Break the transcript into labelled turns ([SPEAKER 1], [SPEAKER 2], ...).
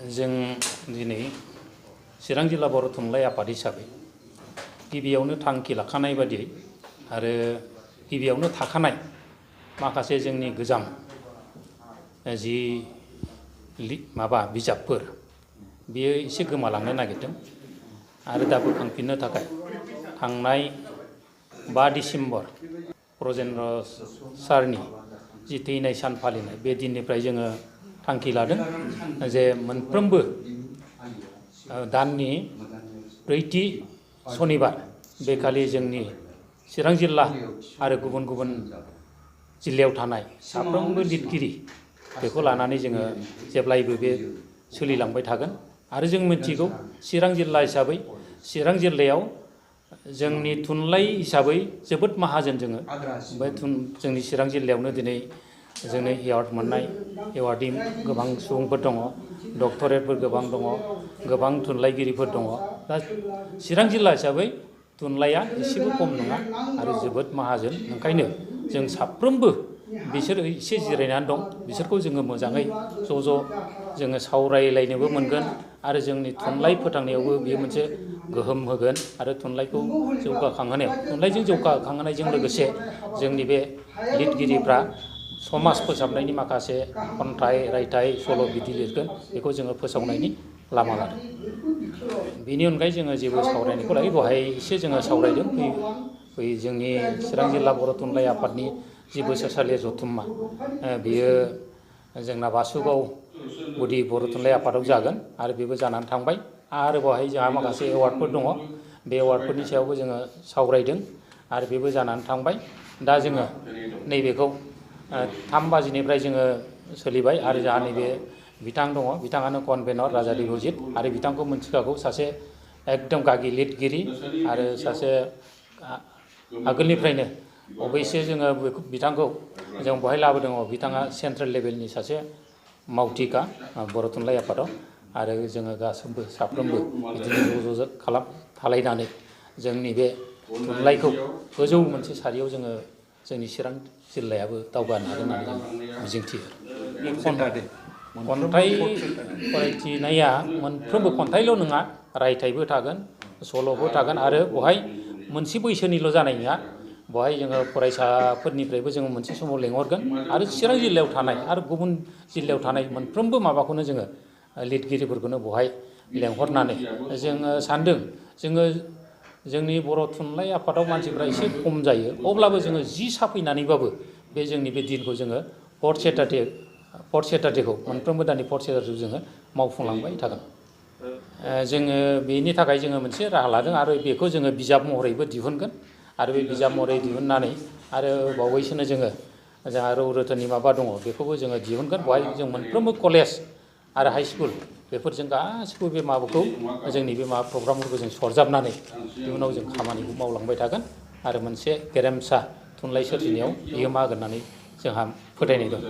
[SPEAKER 1] जों दिनै चिरां जिल्ला बर' थुनलाइ आफाद हिसाबै गिबियावनो थांखि लाखानाय बादियै आरो गिबियावनो थाखानाय माखासे जोंनि गोजाम जि बिजाबफोर बेयो एसे गोमालांनो नागिरदों आरो दा बोखांफिननो थाखाय थांनाय 5 डिसेम्बर ब्रजेन्द्र सारनि जि थैनाय सान फालिनाय बे दिननिफ्राय जोङो थांखि लादों जे मोनफ्रोमबो दाननि 4थि सनिबार बेखालि जोंनि चिरां जिल्ला आरो गुबुन गुबुन जिल्लायाव थानाय साफ्रोमबो लिरगिरि बेखौ लानानै जोङो जेब्लायबो बे सोलिलांबाय थागोन आरो जों मिथिगौ चिरां जिल्ला हिसाबै चिरां जिल्लायाव जोंनि थुनलाइ हिसाबै जोबोद माहाजोन जोङो बे जोंनि चिरां जिल्लायावनो दिनै जोंनि एवार्ड मोननाय एवार्डनि गोबां सुबुंफोर दङ डक्टरेटफोर गोबां दङ गोबां थुनलाइगिरिफोर दङ दा चिरां जिल्ला हिसाबै थुनलाइया एसेबो खम नङा आरो जोबोद माहाजोन ओंखायनो जों साफ्रोमबो बिसोर एसे जिरायनानै दं बिसोरखौ जोङो मोजाङै ज' जोङो सावरायलायनोबो मोनगोन आरो जोंनि थुनलाइ फोथांनायावबो बेयो मोनसे गोहोम होगोन आरो थुनलाइखौ जौगाखांहोनायाव थुनलाइजों जौगाखांहोनायजों लोगोसे जोंनि बे लिरगिरिफ्रा समाज फोसाबनायनि माखासे खन्थाइ रायथाइ सल' बिदि लिरगोन बेखौ जोङो फोसावनायनि लामा लादों बेनि अनगायै जोङो जेबो सावरायनायखौ लायो बेवहाय एसे जोङो सावरायदों बै जोंनि चिरां जिल्ला बर' थुनलाइ आफादनि जि बोसोरसालि जथुम्मा बियो जोंना बासुगाव गुदि बर' थुनलाइ आफादाव जागोन आरो बेबो जानानै थांबाय आरो बेवहाय जोंहा माखासे एवार्डफोर दङ बे एवार्डफोरनि सायावबो जोङो सावरायदों आरो बेबो जानानै थांबाय दा जोङो नैबेखौ 3 बाजिनिफ्राय जोङो सोलिबाय आरो जोंहा नैबे बिथां दङ बिथाङानो कनभेनर राजा दिगजित आरो बिथांखौ मोनथिखागौ सासे एकदम गागि लिरगिरि आरो सासे आगोलनिफ्रायनो अबयसे जोङो बिथांखौ जों बहाय लाबोदों बिथाङा सेन्ट्रेल लेभेलनि सासे मावथिगा बर' थुनलाइ आफादाव आरो जोङो गासैबो साफ्रोमबो बिदिनो ज' थालायनानै जोंनि बे थुनलाइखौ गोजौ मोनसे सारियाव जोङो जोंनि चिरां जिल्लायाबो दावगानो हागोन होननानै जों मिजिंथियो खन्थाइ फरायथिनाया मोनफ्रोमबो खन्थाइल' नङा रायथाइबो थागोन सल'बो थागोन आरो बहाय मोनसे बैसोनिल' जानाय नङा बहाय जोङो फरायसाफोरनिफ्रायबो जोङो मोनसे समाव लेंहरगोन आरो चिरां जिल्लायाव थानाय आरो गुबुन जिल्लायाव थानाय मोनफ्रोमबो माबाखौनो जोङो लिरगिरिफोरखौनो बहाय लेंहरनानै जोङो सानदों जोङो जोंनि बर' थुनलाइ आफादाव मानसिफ्रा एसे खम जायो अब्लाबो जोङो 10 साफैनानैबाबो बे जोंनि बे दिनखौ जोङो 4th सेटारडेखौ मोनफ्रोमबो दाननि 4th सेटारडेखौ जोङो मावफुंलांबाय थागोन जोङो बेनि थाखाय जोङो मोनसे राहा लादों आरो बेखौ जोङो बिजाब महरैबो दिहुनगोन आरो बे बिजाब महरै दिहुननानै आरो बावैसोनो जोंहा रौ रोथोननि माबा दङ बेखौबो जोङो दिहुनगोन बेवहाय जों मोनफ्रोमबो कलेज आरो हाइ स्कुल बेफोरजों गासिबो बे माबाखौ जोंनि बे प्रग्रामफोरखौ जों सरजाबनानै इयुनाव जों खामानिखौ मावलांबाय थागोन आरो मोनसे गेरेमसा थुनलाइ सोरजिनायाव बिहोमा होगोन होननानै जोंहा फोथायनाय दं